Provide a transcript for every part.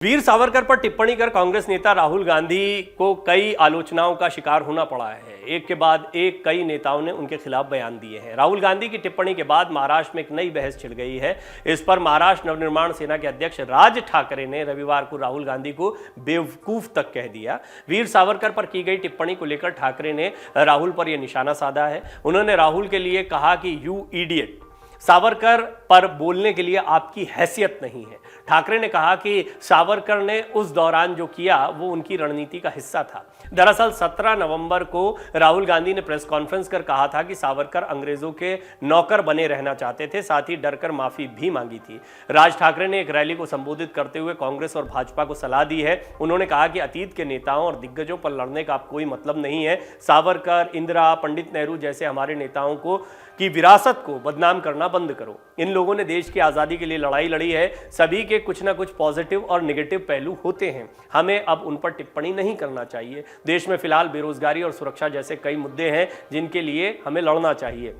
वीर सावरकर पर टिप्पणी कर कांग्रेस नेता राहुल गांधी को कई आलोचनाओं का शिकार होना पड़ा है। एक के बाद एक कई नेताओं ने उनके खिलाफ बयान दिए हैं। राहुल गांधी की टिप्पणी के बाद महाराष्ट्र में एक नई बहस छिड़ गई है। इस पर महाराष्ट्र नवनिर्माण सेना के अध्यक्ष राज ठाकरे ने रविवार को राहुल गांधी को बेवकूफ तक कह दिया। वीर सावरकर पर की गई टिप्पणी को लेकर ठाकरे ने राहुल पर यह निशाना साधा है। उन्होंने राहुल के लिए कहा कि यू इडियट, सावरकर पर बोलने के लिए आपकी हैसियत नहीं है। ठाकरे ने कहा कि सावरकर ने उस दौरान जो किया वो उनकी रणनीति का हिस्सा था। दरअसल 17 नवंबर को राहुल गांधी ने प्रेस कॉन्फ्रेंस कर कहा था कि सावरकर अंग्रेजों के नौकर बने रहना चाहते थे, साथ ही डरकर माफी भी मांगी थी। राज ठाकरे ने एक रैली को संबोधित करते हुए कांग्रेस और भाजपा को सलाह दी है। उन्होंने कहा कि अतीत के नेताओं और दिग्गजों पर लड़ने का कोई मतलब नहीं है। सावरकर, इंदिरा, पंडित नेहरू जैसे हमारे नेताओं को की विरासत को बदनाम करना बंद करो। इन लोगों ने देश की आज़ादी के लिए लड़ाई लड़ी है। सभी के कुछ ना कुछ पॉजिटिव और नेगेटिव पहलू होते हैं। हमें अब उन पर टिप्पणी नहीं करना चाहिए। देश में फिलहाल बेरोजगारी और सुरक्षा जैसे कई मुद्दे हैं जिनके लिए हमें लड़ना चाहिए।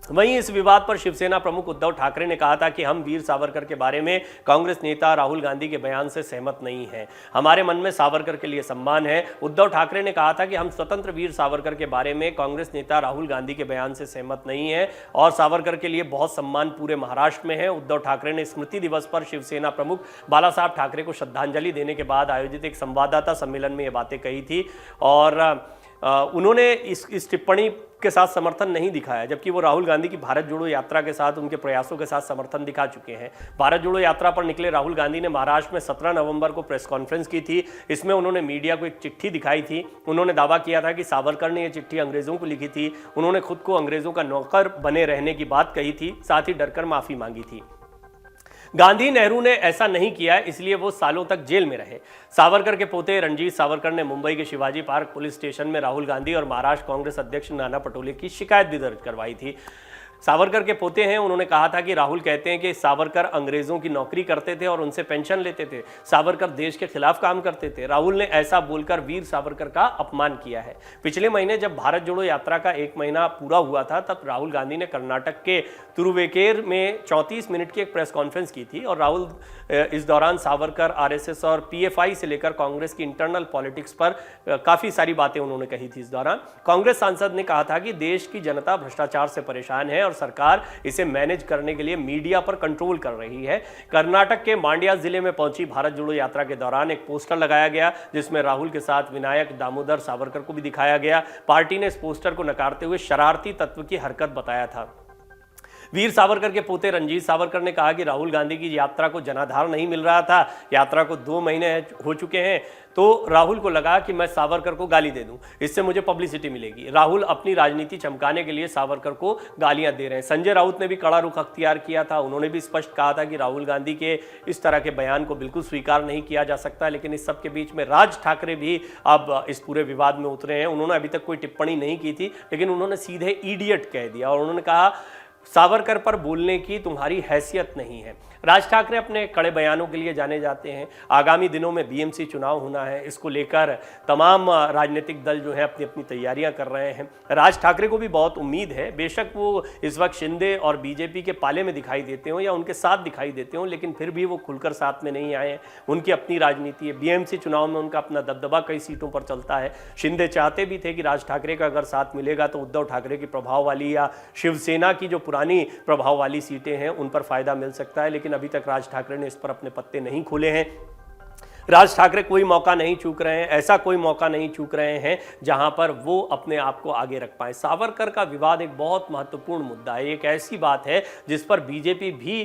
वहीं इस विवाद पर शिवसेना प्रमुख उद्धव ठाकरे ने कहा था कि हम वीर सावरकर के बारे में कांग्रेस नेता राहुल गांधी के बयान से सहमत नहीं हैं। हमारे मन में सावरकर के लिए सम्मान है। उद्धव ठाकरे ने कहा था कि हम स्वतंत्र वीर सावरकर के बारे में कांग्रेस नेता राहुल गांधी के बयान से सहमत नहीं है और सावरकर के लिए बहुत सम्मान पूरे महाराष्ट्र में है। उद्धव ठाकरे ने स्मृति दिवस पर शिवसेना प्रमुख बाला साहब ठाकरे को श्रद्धांजलि देने के बाद आयोजित एक संवाददाता सम्मेलन में ये बातें कही थी और उन्होंने इस टिप्पणी के साथ समर्थन नहीं दिखाया, जबकि वो राहुल गांधी की भारत जोड़ो यात्रा के साथ उनके प्रयासों के साथ समर्थन दिखा चुके हैं। भारत जोड़ो यात्रा पर निकले राहुल गांधी ने महाराष्ट्र में 17 नवंबर को प्रेस कॉन्फ्रेंस की थी। इसमें उन्होंने मीडिया को एक चिट्ठी दिखाई थी। उन्होंने दावा किया था कि सावरकर ने यह चिट्ठी अंग्रेजों को लिखी थी। उन्होंने खुद को अंग्रेजों का नौकर बने रहने की बात कही थी, साथ ही डरकर माफी मांगी थी। गांधी नेहरू ने ऐसा नहीं किया, इसलिए वो सालों तक जेल में रहे। सावरकर के पोते रणजीत सावरकर ने मुंबई के शिवाजी पार्क पुलिस स्टेशन में राहुल गांधी और महाराष्ट्र कांग्रेस अध्यक्ष नाना पटोले की शिकायत भी दर्ज करवाई थी। सावरकर के पोते हैं, उन्होंने कहा था कि राहुल कहते हैं कि सावरकर अंग्रेजों की नौकरी करते थे और उनसे पेंशन लेते थे। सावरकर देश के खिलाफ काम करते थे। राहुल ने ऐसा बोलकर वीर सावरकर का अपमान किया है। पिछले महीने जब भारत जोड़ो यात्रा का 1 महीना पूरा हुआ था, तब राहुल गांधी ने कर्नाटक के तुरुवेकेर में 34 मिनट की एक प्रेस कॉन्फ्रेंस की थी और राहुल इस दौरान सावरकर, आरएसएस और पीएफआई से लेकर कांग्रेस की इंटरनल पॉलिटिक्स पर काफी सारी बातें उन्होंने कही थी। इस दौरान कांग्रेस सांसद ने कहा था कि देश की जनता भ्रष्टाचार से परेशान है और सरकार इसे मैनेज करने के लिए मीडिया पर कंट्रोल कर रही है। कर्नाटक के मांड्या जिले में पहुंची भारत जोड़ो यात्रा के दौरान एक पोस्टर लगाया गया जिसमें राहुल के साथ विनायक दामोदर सावरकर को भी दिखाया गया। पार्टी ने इस पोस्टर को नकारते हुए शरारती तत्व की हरकत बताया था। वीर सावरकर के पोते रंजीत सावरकर ने कहा कि राहुल गांधी की यात्रा को जनाधार नहीं मिल रहा था। यात्रा को 2 महीने हो चुके हैं, तो राहुल को लगा कि मैं सावरकर को गाली दे दूं, इससे मुझे पब्लिसिटी मिलेगी। राहुल अपनी राजनीति चमकाने के लिए सावरकर को गालियां दे रहे हैं। संजय राउत ने भी कड़ा रुख अख्तियार किया था। उन्होंने भी स्पष्ट कहा था कि राहुल गांधी के इस तरह के बयान को बिल्कुल स्वीकार नहीं किया जा सकता। लेकिन इस सब के बीच में राज ठाकरे भी अब इस पूरे विवाद में उतरे हैं। उन्होंने अभी तक कोई टिप्पणी नहीं की थी, लेकिन उन्होंने सीधे इडियट कह दिया और उन्होंने कहा सावरकर पर बोलने की तुम्हारी हैसियत नहीं है। राज ठाकरे अपने कड़े बयानों के लिए जाने जाते हैं। आगामी दिनों में बीएमसी चुनाव होना है, इसको लेकर तमाम राजनीतिक दल जो है अपनी अपनी तैयारियां कर रहे हैं। राज ठाकरे को भी बहुत उम्मीद है, बेशक वो इस वक्त शिंदे और बीजेपी के पाले में दिखाई देते हो या उनके साथ दिखाई देते हो, लेकिन फिर भी वो खुलकर साथ में नहीं आए हैं। उनकी अपनी राजनीति है। बीएमसी चुनाव में उनका अपना दबदबा कई सीटों पर चलता है। शिंदे चाहते भी थे कि राज ठाकरे का अगर साथ मिलेगा तो उद्धव ठाकरे की प्रभाव वाली या शिवसेना की जो पुरानी प्रभाव वाली सीटें हैं उन पर फायदा मिल सकता है, लेकिन अभी तक राज ठाकरे ने इस पर अपने पत्ते नहीं खोले हैं। राज ठाकरे कोई मौका नहीं चूक रहे हैं, ऐसा कोई मौका नहीं चूक रहे हैं जहां पर वो अपने आप को आगे रख पाए। सावरकर का विवाद एक बहुत महत्वपूर्ण मुद्दा है। एक ऐसी बात है जिस पर बीजेपी भी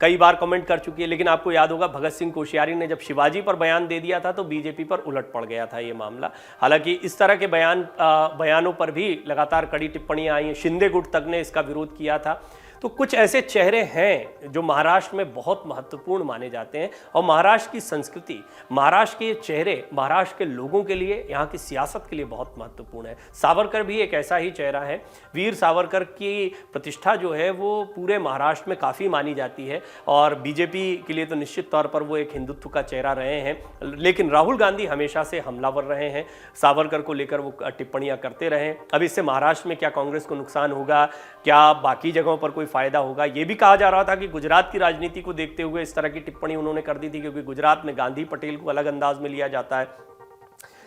कई बार कमेंट कर चुकी है, लेकिन आपको याद होगा भगत सिंह कोश्यारी ने जब शिवाजी पर बयान दे दिया था तो बीजेपी पर उलट पड़ गया था ये मामला। हालांकि इस तरह के बयानों पर भी लगातार कड़ी टिप्पणियां आई हैं। शिंदे गुट तक ने इसका विरोध किया था। तो कुछ ऐसे चेहरे हैं जो महाराष्ट्र में बहुत महत्वपूर्ण माने जाते हैं और महाराष्ट्र की संस्कृति, महाराष्ट्र के चेहरे महाराष्ट्र के लोगों के लिए, यहाँ की सियासत के लिए बहुत महत्वपूर्ण है। सावरकर भी एक ऐसा ही चेहरा है। वीर सावरकर की प्रतिष्ठा जो है वो पूरे महाराष्ट्र में काफ़ी मानी जाती है और बीजेपी के लिए तो निश्चित तौर पर वो एक हिंदुत्व का चेहरा रहे हैं। लेकिन राहुल गांधी हमेशा से हमलावर रहे हैं। सावरकर को लेकर वो टिप्पणियाँ करते रहे। अब इससे महाराष्ट्र में क्या कांग्रेस को नुकसान होगा, क्या बाकी जगहों पर कोई कोई फायदा होगा। ये भी कहा जा रहा था कि गुजरात की राजनीति को देखते हुए इस तरह की टिप्पणी उन्होंने कर दी थी, क्योंकि गुजरात में गांधी पटेल को अलग अंदाज में लिया जाता है,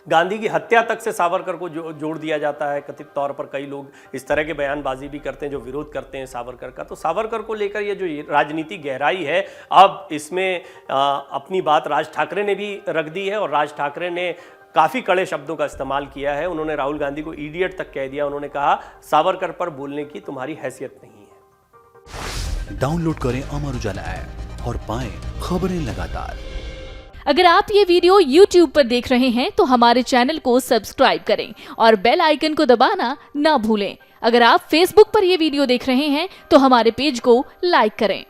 गांधी की हत्या तक से सावरकर को जोड़ दिया जाता है। कथित तौर पर कई लोग इस तरह के बयानबाजी भी करते हैं जो विरोध करते हैं सावरकर का। तो सावरकर को लेकर ये जो राजनीति गहराई है, अब इसमें अपनी बात राज ठाकरे ने भी रख दी है, और राज ठाकरे ने काफ़ी कड़े शब्दों का इस्तेमाल किया है। उन्होंने राहुल गांधी को इडियट तक कह दिया। उन्होंने कहा सावरकर पर बोलने की तुम्हारी हैसियत नहीं है। डाउनलोड करें अमर उजाला ऐप और पाएं खबरें लगातार। अगर आप ये वीडियो YouTube पर देख रहे हैं तो हमारे चैनल को सब्सक्राइब करें और बेल आइकन को दबाना ना भूलें। अगर आप Facebook पर ये वीडियो देख रहे हैं तो हमारे पेज को लाइक करें।